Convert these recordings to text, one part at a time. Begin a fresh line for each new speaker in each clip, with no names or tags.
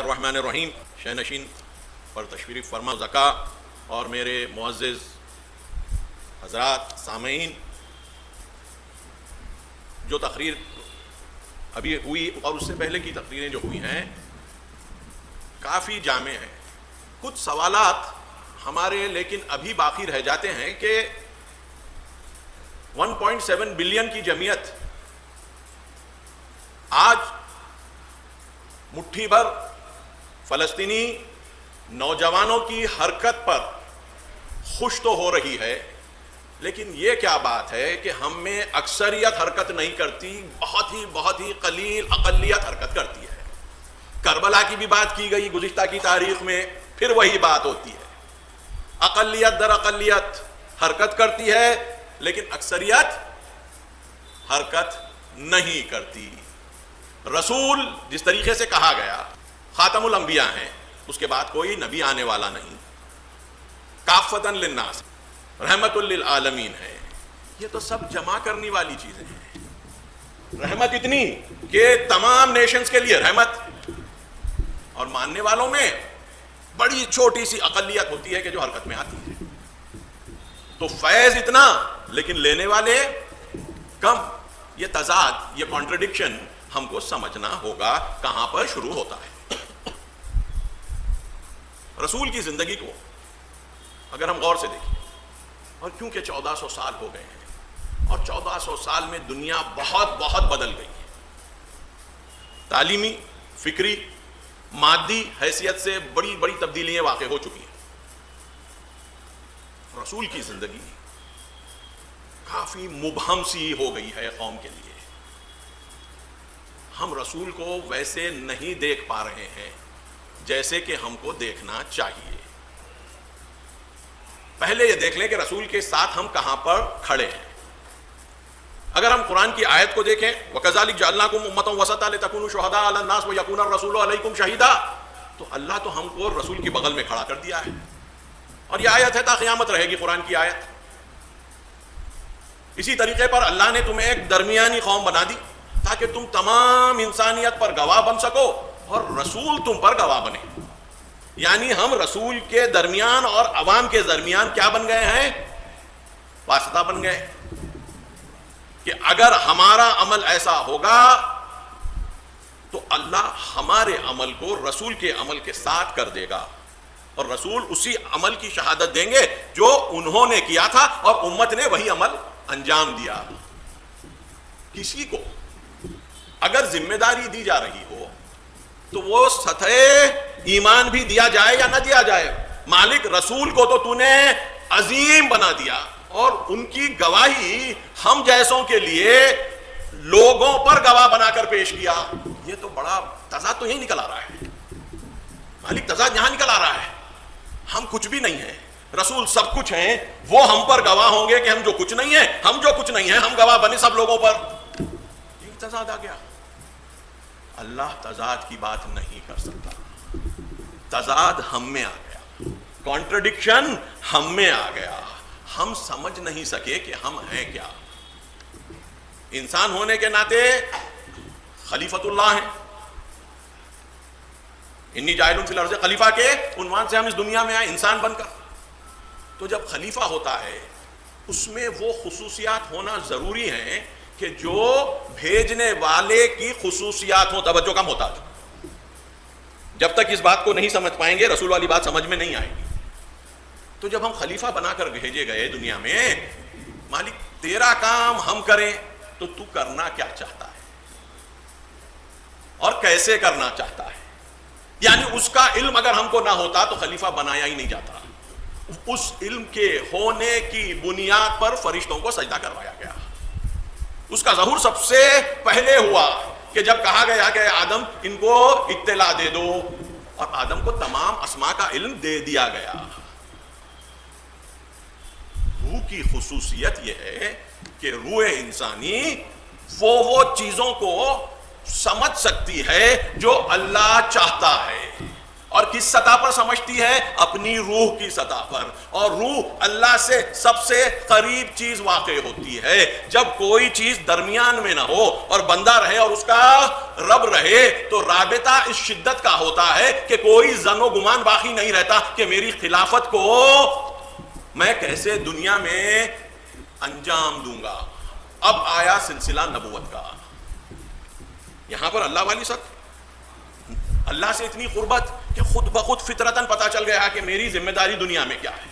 الرحمن الرحیم. شینشین پر تشریف فرما زکا اور میرے معزز حضرات سامعین، جو تقریر ابھی ہوئی اور اس سے پہلے کی تقریریں جو ہوئی ہیں کافی جامع ہیں. کچھ سوالات ہمارے لیکن ابھی باقی رہ جاتے ہیں کہ 1.7 بلین کی جمعیت آج مٹھی بھر فلسطینی نوجوانوں کی حرکت پر خوش تو ہو رہی ہے، لیکن یہ کیا بات ہے کہ ہم میں اکثریت حرکت نہیں کرتی، بہت ہی قلیل اقلیت حرکت کرتی ہے. کربلا کی بھی بات کی گئی گزشتہ کی تاریخ میں، پھر وہی بات ہوتی ہے. اقلیت در اقلیت حرکت کرتی ہے لیکن اکثریت حرکت نہیں کرتی. رسول جس طریقے سے کہا گیا خاتم الانبیاء ہیں، اس کے بعد کوئی نبی آنے والا نہیں، کافۃً للناس رحمت للعالمین ہے. یہ تو سب جمع کرنے والی چیزیں ہیں. رحمت اتنی کہ تمام نیشنز کے لیے رحمت، اور ماننے والوں میں بڑی چھوٹی سی اقلیت ہوتی ہے کہ جو حرکت میں آتی ہے. تو فیض اتنا لیکن لینے والے کم. یہ تضاد، یہ کانٹرڈکشن ہم کو سمجھنا ہوگا کہاں پر شروع ہوتا ہے. رسول کی زندگی کو اگر ہم غور سے دیکھیں، اور کیونکہ 1400 سال ہو گئے ہیں اور 1400 سال میں دنیا بہت بدل گئی ہے، تعلیمی، فکری، مادی حیثیت سے بڑی تبدیلیاں واقع ہو چکی ہیں. رسول کی زندگی کافی مبہم سی ہو گئی ہے قوم کے لیے. ہم رسول کو ویسے نہیں دیکھ پا رہے ہیں جیسے کہ ہم کو دیکھنا چاہیے. پہلے یہ دیکھ لیں کہ رسول کے ساتھ ہم کہاں پر کھڑے ہیں. اگر ہم قرآن کی آیت کو دیکھیں وَكَذَلِكَ جَعَلْنَاكُمْ أُمَّةً وَسَطًا لِتَكُونُوا شُهَدَاءَ عَلَى النَّاسِ وَيَكُونَ الرَّسُولُ عَلَيْكُمْ شَهِيدًا، تو اللہ تو ہم کو رسول کی بغل میں کھڑا کر دیا ہے. اور یہ آیت ہے تا قیامت رہے گی قرآن کی آیت. اسی طریقے پر اللہ نے تمہیں ایک درمیانی قوم بنا دی تاکہ تم تمام انسانیت پر گواہ بن سکو اور رسول تم پر گواہ بنے. یعنی ہم رسول کے درمیان اور عوام کے درمیان کیا بن گئے ہیں؟ واسطہ بن گئے. کہ اگر ہمارا عمل ایسا ہوگا تو اللہ ہمارے عمل کو رسول کے عمل کے ساتھ کر دے گا، اور رسول اسی عمل کی شہادت دیں گے جو انہوں نے کیا تھا اور امت نے وہی عمل انجام دیا. کسی کو اگر ذمہ داری دی جا رہی ہو تو وہ سطح ایمان بھی دیا جائے یا نہ دیا جائے، مالک رسول کو تو تو نے عظیم بنا دیا اور ان کی گواہی ہم جیسوں کے لیے لوگوں پر گواہ بنا کر پیش کیا. یہ تو بڑا تضاد تو یہی نکل آ رہا ہے. مالک تضاد یہاں نکل آ رہا ہے. ہم کچھ بھی نہیں ہیں، رسول سب کچھ ہیں. وہ ہم پر گواہ ہوں گے کہ ہم جو کچھ نہیں ہیں، ہم جو کچھ نہیں ہیں ہم گواہ بنے سب لوگوں پر. یہ تضاد آ گیا. اللہ تضاد کی بات نہیں کر سکتا. تضاد ہم میں آ گیا، کانٹرڈکشن ہم میں آ گیا. ہم سمجھ نہیں سکے کہ ہم ہیں کیا. انسان ہونے کے ناطے خلیفۃ اللہ ہیں. انی جاعل فی الارض خلیفہ کے عنوان سے ہم اس دنیا میں آئے انسان بن کر. تو جب خلیفہ ہوتا ہے اس میں وہ خصوصیات ہونا ضروری ہیں کہ جو بھیجنے والے کی خصوصیات ہوں. توجہ کم ہوتا ہے. جب تک اس بات کو نہیں سمجھ پائیں گے رسول والی بات سمجھ میں نہیں آئے گی. تو جب ہم خلیفہ بنا کر بھیجے گئے دنیا میں، مالک تیرا کام ہم کریں تو تو کرنا کیا چاہتا ہے اور کیسے کرنا چاہتا ہے. یعنی اس کا علم اگر ہم کو نہ ہوتا تو خلیفہ بنایا ہی نہیں جاتا. اس علم کے ہونے کی بنیاد پر فرشتوں کو سجدہ کروایا گیا. اس کا ظہور سب سے پہلے ہوا کہ جب کہا گیا کہ آدم ان کو اطلاع دے دو، اور آدم کو تمام اسماء کا علم دے دیا گیا. روح کی خصوصیت یہ ہے کہ روح انسانی وہ چیزوں کو سمجھ سکتی ہے جو اللہ چاہتا ہے اور کس سطح پر سمجھتی ہے؟ اپنی روح کی سطح پر. اور روح اللہ سے سب سے قریب چیز واقع ہوتی ہے. جب کوئی چیز درمیان میں نہ ہو اور بندہ رہے اور اس کا رب رہے تو رابطہ اس شدت کا ہوتا ہے کہ کوئی ظن و گمان باقی نہیں رہتا کہ میری خلافت کو میں کیسے دنیا میں انجام دوں گا. اب آیا سلسلہ نبوت کا. یہاں پر اللہ والی سطح، اللہ سے اتنی قربت کہ خود بخود فطرتاً پتہ چل گیا کہ میری ذمہ داری دنیا میں کیا ہے.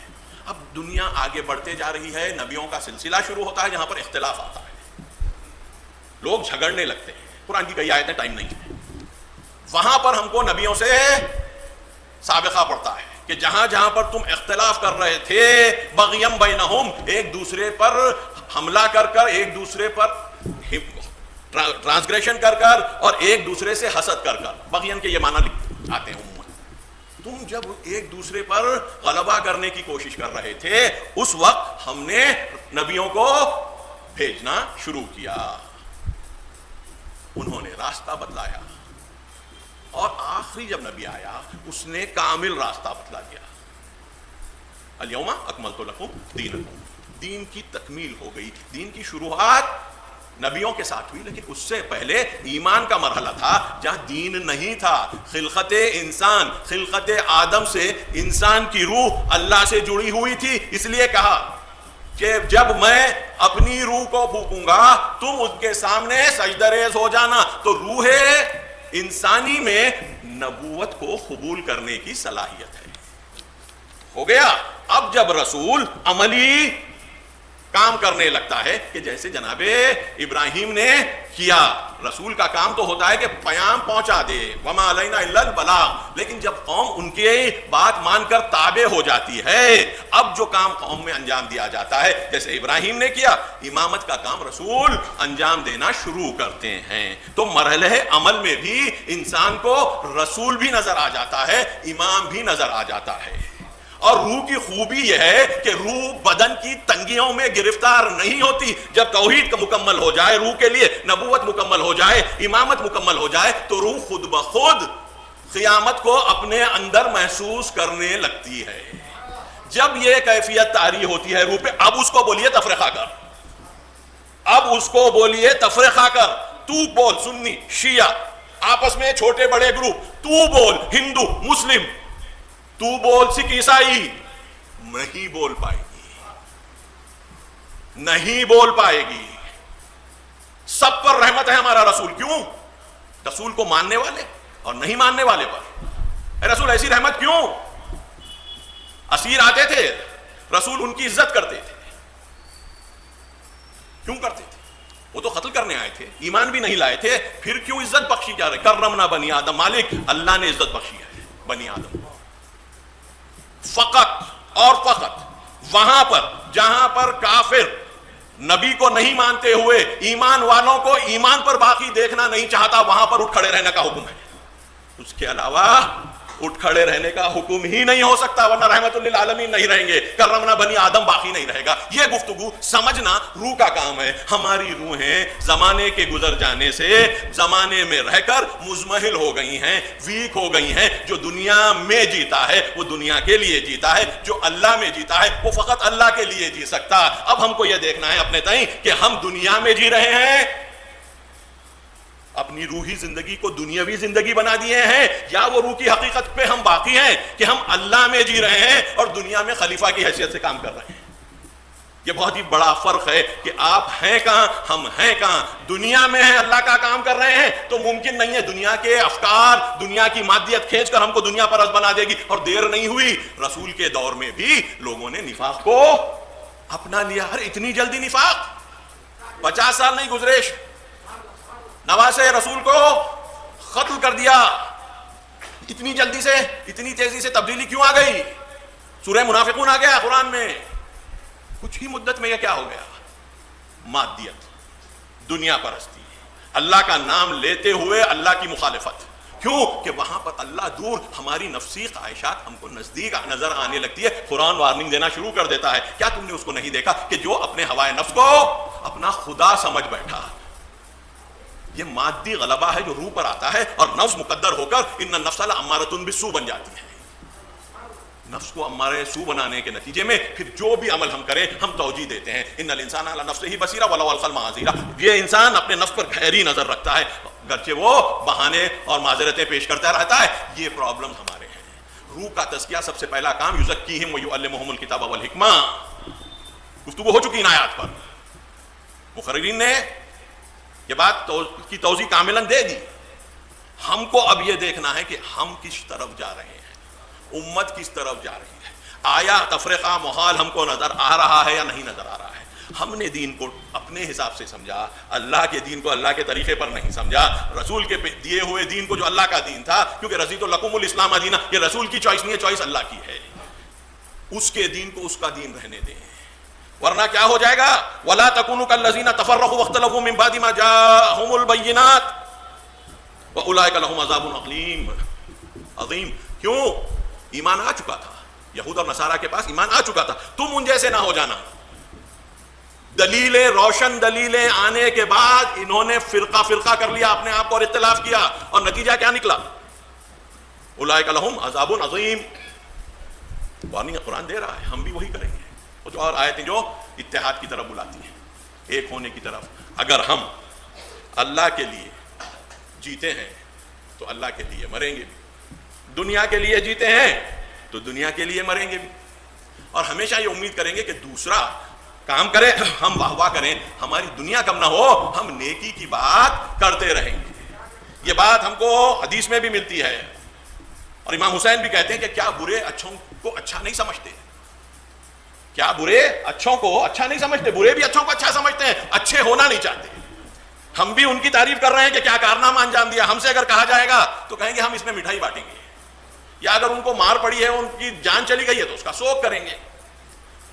اب دنیا آگے بڑھتے جا رہی ہے، نبیوں کا سلسلہ شروع ہوتا ہے جہاں پر اختلاف آتا ہے، لوگ جھگڑنے لگتے ہیں. قرآن کی کئی آیتیں ٹائم نہیں ہے، وہاں پر ہم کو نبیوں سے سابقہ پڑتا ہے کہ جہاں جہاں پر تم اختلاف کر رہے تھے، بغیم بینہم، ایک دوسرے پر حملہ کر کر، ایک دوسرے پر ٹرانسگریشن کر کر اور ایک دوسرے سے حسد کر کر، بغین کے یہ معنی آتے ہیں عموماً. تم جب ایک دوسرے پر غلبہ کرنے کی کوشش کر رہے تھے اس وقت ہم نے نبیوں کو بھیجنا شروع کیا، انہوں نے راستہ بتلایا اور آخری جب نبی آیا اس نے کامل راستہ بتلا دیا. الیوم اکملت لکم دینکم، دین کی تکمیل ہو گئی. دین کی شروعات نبیوں کے ساتھ ہوئی، لیکن اس سے پہلے ایمان کا مرحلہ تھا جہاں دین نہیں تھا. خلقت انسان، خلقت آدم سے انسان کی روح اللہ سے جڑی ہوئی تھی. اس لیے کہا کہ جب میں اپنی روح کو پھونکوں گا تم اس کے سامنے سجدہ ریز ہو جانا. تو روح انسانی میں نبوت کو قبول کرنے کی صلاحیت ہے. ہو گیا. اب جب رسول عملی کام کرنے لگتا ہے کہ جیسے جناب ابراہیم نے کیا، رسول کا کام تو ہوتا ہے کہ پیام پہنچا دے، وما علینا الا البلاغ. لیکن جب قوم ان کے بات مان کر تابع ہو جاتی ہے، اب جو کام قوم میں انجام دیا جاتا ہے جیسے ابراہیم نے کیا، امامت کا کام رسول انجام دینا شروع کرتے ہیں. تو مرحلہ عمل میں بھی انسان کو رسول بھی نظر آ جاتا ہے، امام بھی نظر آ جاتا ہے. اور روح کی خوبی یہ ہے کہ روح بدن کی تنگیوں میں گرفتار نہیں ہوتی. جب توحید کا مکمل ہو جائے روح کے لیے، نبوت مکمل ہو جائے، امامت مکمل ہو جائے تو روح خود بخود قیامت کو اپنے اندر محسوس کرنے لگتی ہے. جب یہ کیفیت طاری ہوتی ہے روح پہ، اب اس کو بولیے تفرقہ کر، اب اس کو بولیے تفرقہ کر. تو بول سنی شیعہ آپس میں چھوٹے بڑے گروپ، تو بول ہندو مسلم، تو بول سکھ عیسائی، نہیں بول پائے گی، نہیں بول پائے گی. سب پر رحمت ہے ہمارا رسول. کیوں؟ رسول کو ماننے والے اور نہیں ماننے والے پر. اے رسول ایسی رحمت کیوں؟ اسیر آتے تھے، رسول ان کی عزت کرتے تھے. کیوں کرتے تھے؟ وہ تو قتل کرنے آئے تھے، ایمان بھی نہیں لائے تھے، پھر کیوں عزت بخشی جا رہے؟ کرمنا بنی آدم. مالک اللہ نے عزت بخشی ہے بنی آدم. فقط اور فقط وہاں پر جہاں پر کافر نبی کو نہیں مانتے ہوئے ایمان والوں کو ایمان پر باقی دیکھنا نہیں چاہتا، وہاں پر اٹھ کھڑے رہنے کا حکم ہے. اس کے علاوہ اٹھ کھڑے رہنے کا حکم ہی نہیں ہو سکتا، ورنہ رحمت للعالمین نہیں رہیں گے، کرمنا بنی آدم باقی نہیں رہے گا. یہ گفتگو سمجھنا روح کا کام ہے. ہماری روحیں زمانے کے گزر جانے سے زمانے میں رہ کر مزمحل ہو گئی ہیں، ویک ہو گئی ہیں. جو دنیا میں جیتا ہے وہ دنیا کے لیے جیتا ہے، جو اللہ میں جیتا ہے وہ فقط اللہ کے لیے جی سکتا. اب ہم کو یہ دیکھنا ہے اپنے تئیں کہ ہم دنیا میں جی رہے ہیں، اپنی روحی زندگی کو دنیاوی زندگی بنا دیے ہیں، یا وہ روح کی حقیقت پہ ہم باقی ہیں کہ ہم اللہ میں جی رہے ہیں اور دنیا میں خلیفہ کی حیثیت سے کام کر رہے ہیں. یہ بہت ہی بڑا فرق ہے کہ آپ ہیں کہاں، ہم ہیں کہاں. دنیا میں ہیں، اللہ کا کام کر رہے ہیں تو ممکن نہیں ہے دنیا کے افکار، دنیا کی مادیت کھینچ کر ہم کو دنیا پرست بنا دے گی. اور دیر نہیں ہوئی، رسول کے دور میں بھی لوگوں نے نفاق کو اپنا لیا. ارے اتنی جلدی نفاق، 50 سال نہیں گزرے نواسے رسول کو قتل کر دیا. اتنی جلدی سے، اتنی تیزی سے تبدیلی کیوں آ گئی؟ سورہ منافقون آ گیا قرآن میں. کچھ ہی مدت میں یہ کیا ہو گیا؟ مادیت، دنیا پرستی، اللہ کا نام لیتے ہوئے اللہ کی مخالفت. کیوں کہ وہاں پر اللہ دور، ہماری نفسی خواہشات ہم کو نزدیک نظر آنے لگتی ہے. قرآن وارننگ دینا شروع کر دیتا ہے. کیا تم نے اس کو نہیں دیکھا کہ جو اپنے ہوائے نفس کو اپنا خدا سمجھ بیٹھا، یہ مادی غلبہ ہے جو روح پر آتا ہے، اور نفس مقدر ہو کر ان النفس لامارۃ بالسوء بن جاتی ہے. نفس کو امارہ سو بنانے کے نتیجے میں پھر جو بھی عمل ہم کریں ہم توجیہ دیتے ہیں. ان الانسان علی نفسہ بصیرہ ولو القى المعاذیر. یہ انسان اپنے نفس پر گہری نظر رکھتا ہے گرچہ وہ بہانے اور معذرتیں پیش کرتا رہتا ہے. یہ پرابلم ہمارے ہیں. روح کا تزکیہ سب سے پہلا کام یزکیہم ویعلمہم الکتاب والحکمہ. گفتگو ہو چکی ان آیات پر. مقررین نے یہ بات کی توضیح کاملاً دے دی. ہم کو اب یہ دیکھنا ہے کہ ہم کس طرف جا رہے ہیں، امت کس طرف جا رہی ہے. آیا تفرقہ محال ہم کو نظر آ رہا ہے یا نہیں نظر آ رہا ہے؟ ہم نے دین کو اپنے حساب سے سمجھا، اللہ کے دین کو اللہ کے طریقے پر نہیں سمجھا. رسول کے دیے ہوئے دین کو جو اللہ کا دین تھا، کیونکہ رضیت لکم الاسلام دینا، یہ رسول کی چوائس نہیں ہے، چوائس اللہ کی ہے. اس کے دین کو اس کا دین رہنے دیں، ورنہ کیا ہو جائے گا؟ وَلَا تَكُونُوا كَالَّذِينَ تَفَرَّقُوا وَاخْتَلَفُوا مِن بَعْدِ مَا جَاءَهُمُ الْبَيِّنَاتُ وَأُولَٰئِكَ لَهُمْ عَذَابٌ عَظِيمٌ. کیوں؟ ایمان آ چکا تھا. یہود اور نصارہ کے پاس ایمان آ چکا تھا. تم ان جیسے نہ ہو جانا. دلیلیں، روشن دلیلیں آنے کے بعد انہوں نے فرقہ فرقہ کر لیا اپنے آپ کو اور اختلاف کیا، اور نتیجہ کیا نکلا؟ اولئک لہم عذاب عظیم. وارننگ قرآن دے رہا ہے، ہم بھی وہی کریں گے. کچھ اور آیتیں جو اتحاد کی طرف بلاتی ہیں، ایک ہونے کی طرف. اگر ہم اللہ کے لیے جیتے ہیں تو اللہ کے لیے مریں گے بھی. دنیا کے لیے جیتے ہیں تو دنیا کے لیے مریں گے بھی. اور ہمیشہ یہ امید کریں گے کہ دوسرا کام کرے ہم واہ واہ کریں، ہماری دنیا کم نہ ہو، ہم نیکی کی بات کرتے رہیں گے. یہ بات ہم کو حدیث میں بھی ملتی ہے. اور امام حسین بھی کہتے ہیں کہ کیا برے اچھوں کو اچھا نہیں سمجھتے، کیا برے اچھوں کو اچھا نہیں سمجھتے، برے بھی اچھوں کو اچھا سمجھتے ہیں، اچھے ہونا نہیں چاہتے. ہم بھی ان کی تعریف کر رہے ہیں کہ کیا کارنامہ انجام دیا. ہم سے اگر کہا جائے گا تو کہیں گے ہم اس میں مٹھائی بانٹیں گے، یا اگر ان کو مار پڑی ہے، ان کی جان چلی گئی ہے تو اس کا سوگ کریں گے.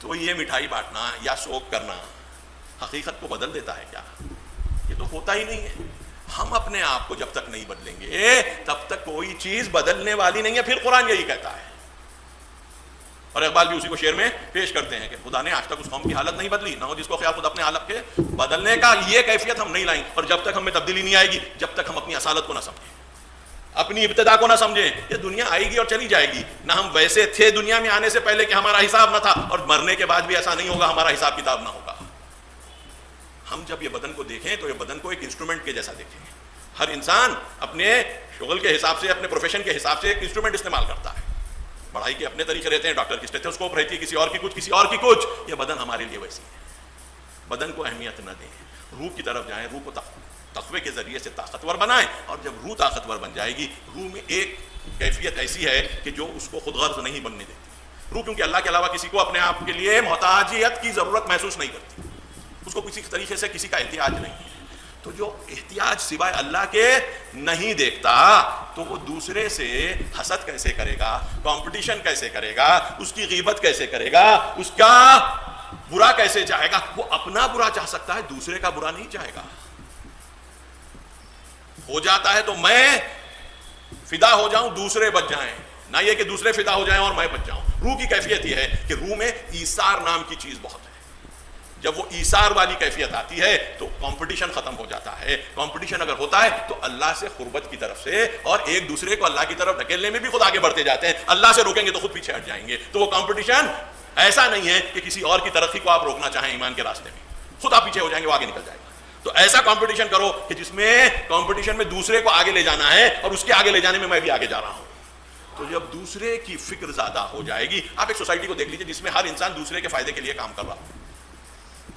تو یہ مٹھائی بانٹنا یا سوگ کرنا حقیقت کو بدل دیتا ہے کیا؟ یہ تو ہوتا ہی نہیں ہے. ہم اپنے آپ کو جب تک نہیں بدلیں گے تب تک کوئی چیز بدلنے والی نہیں ہے. پھر قرآن یہی کہتا ہے، اور اقبال بھی اسی کو شعر میں پیش کرتے ہیں کہ خدا نے آج تک اس قوم کی حالت نہیں بدلی، نہ ہو جس کو خیال خود اپنے حالت کے بدلنے کا. یہ کیفیت ہم نہیں لائیں، اور جب تک ہم میں تبدیلی نہیں آئے گی، جب تک ہم اپنی اصالت کو نہ سمجھیں، اپنی ابتدا کو نہ سمجھیں. یہ دنیا آئے گی اور چلی جائے گی. نہ ہم ویسے تھے دنیا میں آنے سے پہلے کہ ہمارا حساب نہ تھا، اور مرنے کے بعد بھی ایسا نہیں ہوگا ہمارا حساب کتاب نہ ہوگا. ہم جب یہ بدن کو دیکھیں تو یہ بدن کو ایک انسٹرومنٹ کے جیسا دیکھیں. ہر انسان اپنے شغل کے حساب سے، اپنے پروفیشن کے حساب سے ایک انسٹرومنٹ استعمال کرتا ہے. پڑھائی کے اپنے طریقے رہتے ہیں، ڈاکٹر کی اسٹیتھوسکوپ رہتی ہے، کسی اور کی کچھ، کسی اور کی کچھ. یہ بدن ہمارے لیے ویسی ہے. بدن کو اہمیت نہ دیں، روح کی طرف جائیں. روح کو تقوی کے ذریعے سے طاقتور بنائیں، اور جب روح طاقتور بن جائے گی، روح میں ایک کیفیت ایسی ہے کہ جو اس کو خود غرض نہیں بننے دیتی. روح کیونکہ اللہ کے علاوہ کسی کو اپنے آپ کے لیے محتاجیت کی ضرورت محسوس نہیں کرتی، اس کو کسی طریقے سے کسی کا احتیاج نہیں ہے. تو جو احتیاج سوائے اللہ کے نہیں دیکھتا تو وہ دوسرے سے حسد کیسے کرے گا، کمپٹیشن کیسے کرے گا، اس کی غیبت کیسے کرے گا، اس کا برا کیسے چاہے گا؟ وہ اپنا برا چاہ سکتا ہے، دوسرے کا برا نہیں چاہے گا. ہو جاتا ہے تو میں فدا ہو جاؤں، دوسرے بچ جائیں، نہ یہ کہ دوسرے فدا ہو جائیں اور میں بچ جاؤں. روح کی کیفیت یہ ہے کہ روح میں ایثار نام کی چیز بہت ہے. جب وہ ایثار والی کیفیت آتی ہے تو کمپٹیشن ختم ہو جاتا ہے. کمپٹیشن اگر ہوتا ہے تو اللہ سے قربت کی طرف سے اور ایک دوسرے کو اللہ کی طرف دھکیلنے میں بھی خود آگے بڑھتے جاتے ہیں. اللہ سے روکیں گے تو خود پیچھے ہٹ جائیں گے. تو وہ کمپٹیشن ایسا نہیں ہے کہ کسی اور کی ترقی کو آپ روکنا چاہیں ایمان کے راستے میں، خود آپ پیچھے ہو جائیں گے، وہ آگے نکل جائے گا. تو ایسا کمپٹیشن کرو کہ جس میں کمپٹیشن میں دوسرے کو آگے لے جانا ہے اور اس کے آگے لے جانے میں بھی آگے جا رہا ہوں. تو جب دوسرے کی فکر زیادہ ہو جائے گی، آپ ایک سوسائٹی کو دیکھ لیجیے جس میں ہر انسان دوسرے کے فائدے کے لیے کام کر رہا ہو،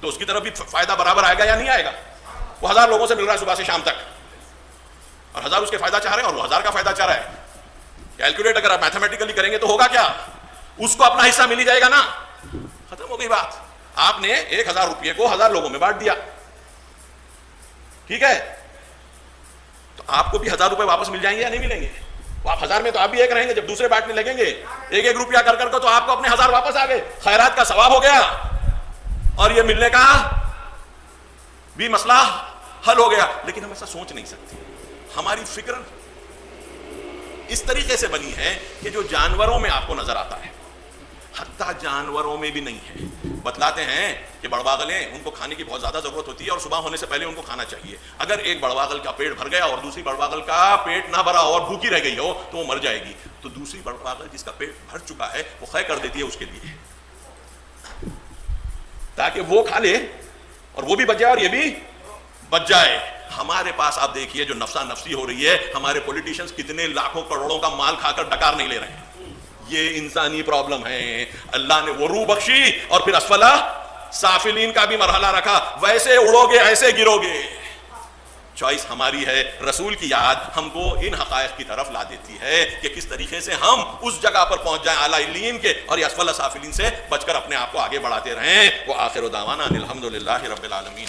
تو اس کی طرف بھی فائدہ برابر آئے گا یا نہیں آئے گا؟ وہ 1000 لوگوں سے مل رہا ہے صبح سے شام تک، اور 1000 اس کے فائدہ چاہ رہے ہیں اور وہ 1000 کا فائدہ چاہ رہا ہے. کیلکولیٹ اگر آپ میتھمیٹیکلی کریں گے تو ہوگا کیا؟ اس کو اپنا حصہ مل ہی جائے گا نا. ختم ہو گئی بات. آپ نے 1000 روپئے کو 1000 لوگوں میں بانٹ دیا، ٹھیک ہے، تو آپ کو بھی 1000 روپئے واپس مل جائیں گے یا نہیں ملیں گے؟ آپ 1000 میں تو آپ بھی ایک رہیں گے. جب دوسرے بانٹنے لگیں گے 1-1 روپیہ کر کر تو آپ کو اپنے 1000 واپس آ گئے. خیرات کا ثواب ہو گیا اور یہ ملنے کا بھی مسئلہ حل ہو گیا. لیکن ہم ایسا سوچ نہیں سکتے. ہماری فکر اس طریقے سے بنی ہے کہ جو جانوروں میں آپ کو نظر آتا ہے، حتیٰ جانوروں میں بھی نہیں ہے. بتلاتے ہیں کہ بڑواغلیں ان کو کھانے کی بہت زیادہ ضرورت ہوتی ہے اور صبح ہونے سے پہلے ان کو کھانا چاہیے. اگر ایک بڑواغل کا پیٹ بھر گیا اور دوسری بڑواغل کا پیٹ نہ بھرا اور بھوکی رہ گئی ہو تو وہ مر جائے گی. تو دوسری بڑواغل جس کا پیٹ بھر چکا ہے وہ خے کر دیتی ہے اس کے لیے تاکہ وہ کھا لے اور وہ بھی بچ جائے اور یہ بھی بچ جائے. ہمارے پاس آپ دیکھیے جو نفسا نفسی ہو رہی ہے, ہمارے پولیٹیشنز کتنے لاکھوں کروڑوں کا مال کھا کر ڈکار نہیں لے رہے ہیں. یہ انسانی پرابلم ہے. اللہ نے وہ روح بخشی اور پھر اسفلا سافلین کا بھی مرحلہ رکھا, ویسے اڑو گے ایسے گرو گے. چوائس ہماری ہے. رسول کی یاد ہم کو ان حقائق کی طرف لا دیتی ہے کہ کس طریقے سے ہم اس جگہ پر پہنچ جائیں اعلیٰ علین کے, اور یہ اسفل سافلین سے بچ کر اپنے آپ کو آگے بڑھاتے رہیں. وہ آخر دعوانا الحمدللہ رب العالمین.